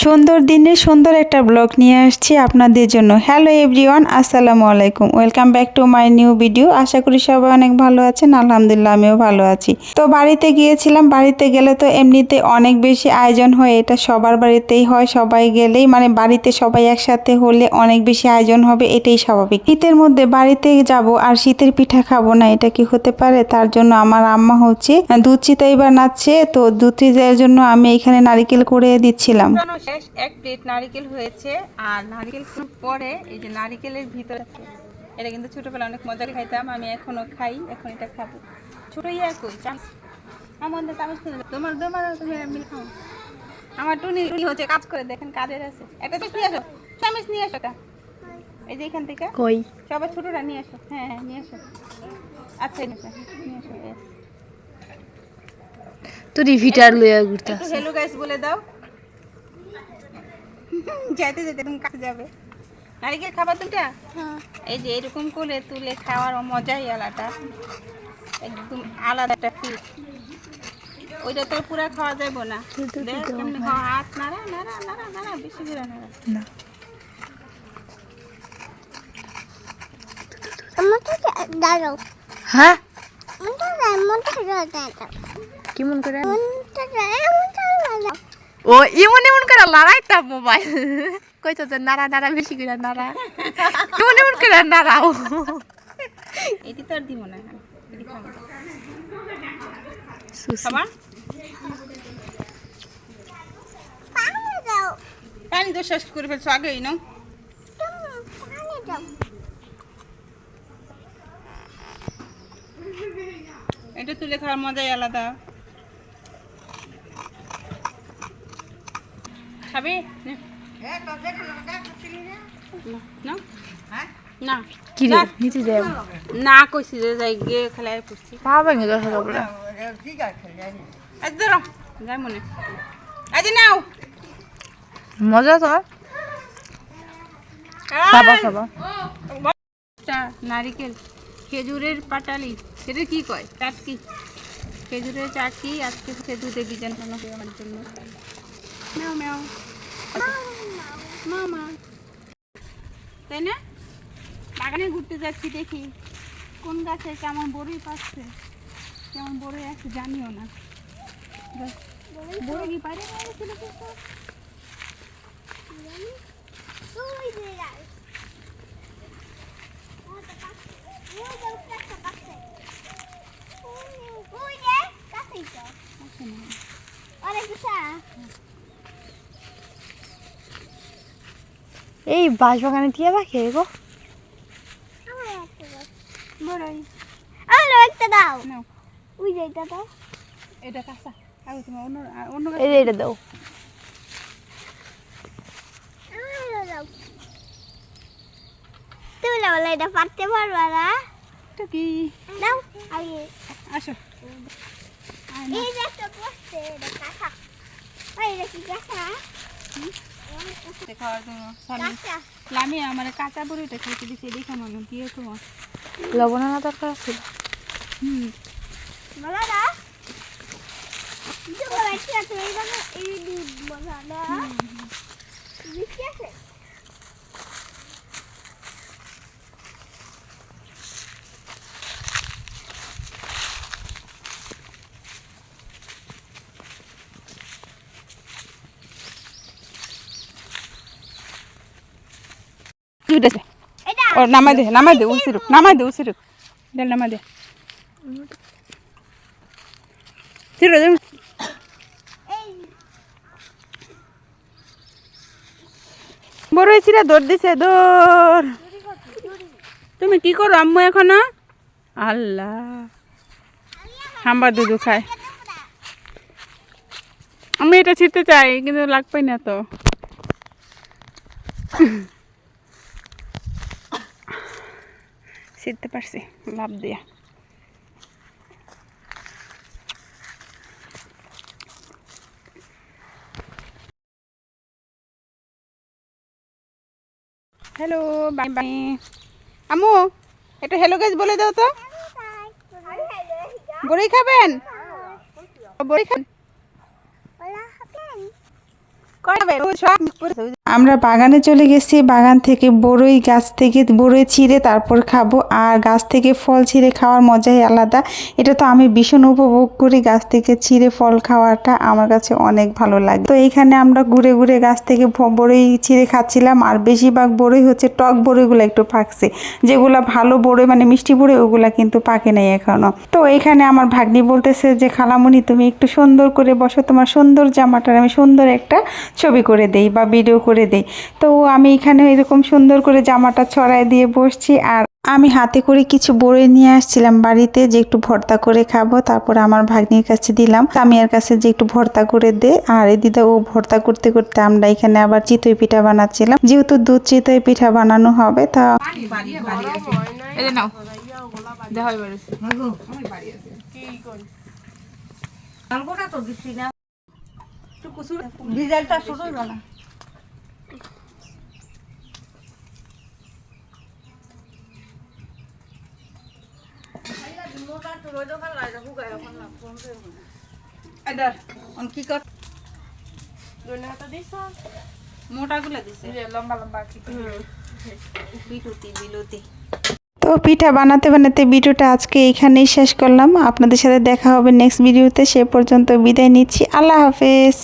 সুন্দর দিনে সুন্দর একটা ব্লগ নিয়ে আসছি আপনাদের জন্য। হ্যালো এভরিওয়ান, আসসালামু আলাইকুম, welcome back to my new video. আশা করি সবাই অনেক ভালো আছেন, আলহামদুলিল্লাহ আমিও ভালো আছি। তো বাড়িতে গিয়েছিলাম, বাড়িতে গেলে তো এমনিতে অনেক বেশি আয়োজন হয়, এটা সবার বাড়িতেই হয়। সবাই গেলেই মানে বাড়িতে সবাই একসাথে হলে অনেক বেশি আয়োজন হবে, এটাই স্বাভাবিক। শীতের মধ্যে বাড়িতে যাব আর শীতের পিঠা খাবো না, এটা কি হতে পারে? তার জন্য আমার আম্মা হচ্ছে দুধ চিতাই বানাচ্ছে, তো দুধ চিতাইয়ের জন্য আমি এখানে নারিকেল করে দিচ্ছিলাম। শেষ এক প্লেট নারিকেল হয়েছে। আর নারিকেল পরে এই যে নারিকেলের ভিতরে এটা কিন্তু ছোটবেলায় অনেক মজা খাইতাম, আমি এখনো খাই, এখন এটা খাবো। ছোট ইয়া কই চামচ আমাদের চামচ তোমার তোমার তুমি মিল খাও। আমার টুনি হচ্ছে কাজ করে, দেখেন কাজের আছে। একটা চামচ নিয়ে আসো, চামচ নিয়ে আসো। এই যে এখান থেকে কই সবাই ছোটরা নিয়ে আসো। হ্যাঁ হ্যাঁ নিয়ে আসো। আচ্ছা নিয়ে আসো। তুই ভিটার লইয়া ঘুরতে একটু হেলো গাইস বলে দাও। যাইতে যেতে তুমি কাছে যাবে। নারিকেল খাবার দুটা, এই যে এরকম করে তুলে খাওয়ার মজাই আলাদা, একদম আলাদা একটা ফিল। ওইটা তো পুরো খাওয়া যাবে না। দেখ কেমনি খাওয়া, হাত নাড়া নাড়া নাড়া নাড়া, বেশি করে নাড়া না। হ্যাঁ কেমন করে ও এমন এমন করে লড়াইতাম মোবাইল কইতো যে নাড়া নাড়া বেশি করে নাড়া এমন এমন করে নাড়াও। এটি তো আর দিব না, এটি খাবো খাবার। পানি তো শেষ করে ফেলছো আগেই না। এটা তুলে খাওয়ার মজাই আলাদা। খাবি না না কি রে নিচে যাই না কইছি যে যাই গিয়ে খেলায় পড়ছি। পা ভেঙে গেছে তারপরে আজ ধরো যাই মনে আজ নাও মজা তো খাবা খাবা। নারিকেল খেজুরের পাটালি, সেটা কি কয় চাটকি, খেজুরের চাটকি। আজকে খেজুরে ডিজাইন বানানো হবে আমার জন্য। ম্যাও ম্যাও মামা, তাই না? বাগানে ঘুরতে যাচ্ছি, দেখি কোন গাছে কেমন বড়ই পাচ্ছে, কেমন বড়ই আছে জানিও না। বড়ই কি পারে এই বাঁশ বাগানে টিয়া রাখে গো বড়ই। একটা দাও, নাও ওই যে এটা দাও। এটা কাঁচা, আর তুমি অন্য অন্য এই যে এটা দাও। তুমি না বলে এটা পারতে পারবা না। তো কি দাও আগে। আসো এই যে একটা বসছে, এটা কাঁচা। ওই এটা কি কাঁচা? খাওয়ার জন্য কাঁচা। আমি আমার কাঁচা বড়িটা খেতে দিচ্ছি, দেখো মানুষ কি তোমার লবণ আনা দরকার ছিল। বলো না দুটো বলেছি আছে, এই দেখো এই দুধ বলা না বেশি আছে। ও নামাই দে উসিরুক, ডাল নামাই দে চিরো দে। বড় চিরা দৌড় দিছে, দৌড়। তুমি কি করো আম্মু এখন? আল্লাহ হাম্বার দুধু খায়। আমি এটা ছিঁড়তে চাই কিন্তু লাগবে না তো। ছিঁড়তে পারছি লাভ দিয়া। Hello bye bye. আম্মু এটা হ্যালো গাইস বলে দাও তো। বড়ি খাবেন? বড়ি খান আমরা বাগানে চলে গেছি, বাগান থেকে বড়ই গাছ থেকে বড়ই ছিঁড়ে তারপর খাবো। আর গাছ থেকে ফল ছিঁড়ে খাওয়ার মজাই আলাদা। এটা তো আমি ভীষণ উপভোগ করি, গাছ থেকে ছিঁড়ে ফল খাওয়াটা আমার কাছে অনেক ভালো লাগে। তো এইখানে আমরা ঘুরে ঘুরে গাছ থেকে বড়ই ছিঁড়ে খাচ্ছিলাম। আর বেশিরভাগ বড়ই হচ্ছে টক বড়ইগুলো একটু পাকছে, যেগুলা ভালো বড়ই মানে মিষ্টি বড়ই ওগুলা কিন্তু পাকে নাই এখনো। তো এইখানে আমার ভাগ্নি বলতেছে যে খালামণি তুমি একটু সুন্দর করে বসো, তোমার সুন্দর জামাটার আমি সুন্দর একটা ছবি করে দেই বা ভিডিও করে দেই। তো আমি এখানে এরকম সুন্দর করে জামাটা ছড়াই দিয়ে বসছি। আর আমি হাতে করে কিছু বড়ই নিয়ে আসছিলাম বাড়িতে, যে একটু ভর্তা করে খাবো। তারপর আমার ভাগ্নির কাছে দিলাম, স্বামীর কাছে যে একটু ভর্তা করে দে। আর এই দিদা ও ভর্তা করতে করতে আমরা এখানে আবার চিতই পিঠা বানাচ্ছিলাম, যেহেতু দুধ চিতই পিঠা বানানো হবে। তা এই নাও দেখা এবারে ডিজাইনটা ছোট না কি কর মোটা গুলা দিছে লম্বা লম্বা বিলুতি বিলুতি। তো পিঠা বানাতে বানাতে ভিডিওটা আজকে এইখানেই শেষ করলাম। আপনাদের সাথে দেখা হবে নেক্সট ভিডিওতে। সে পর্যন্ত বিদায় নিচ্ছি। আল্লাহ হাফেজ।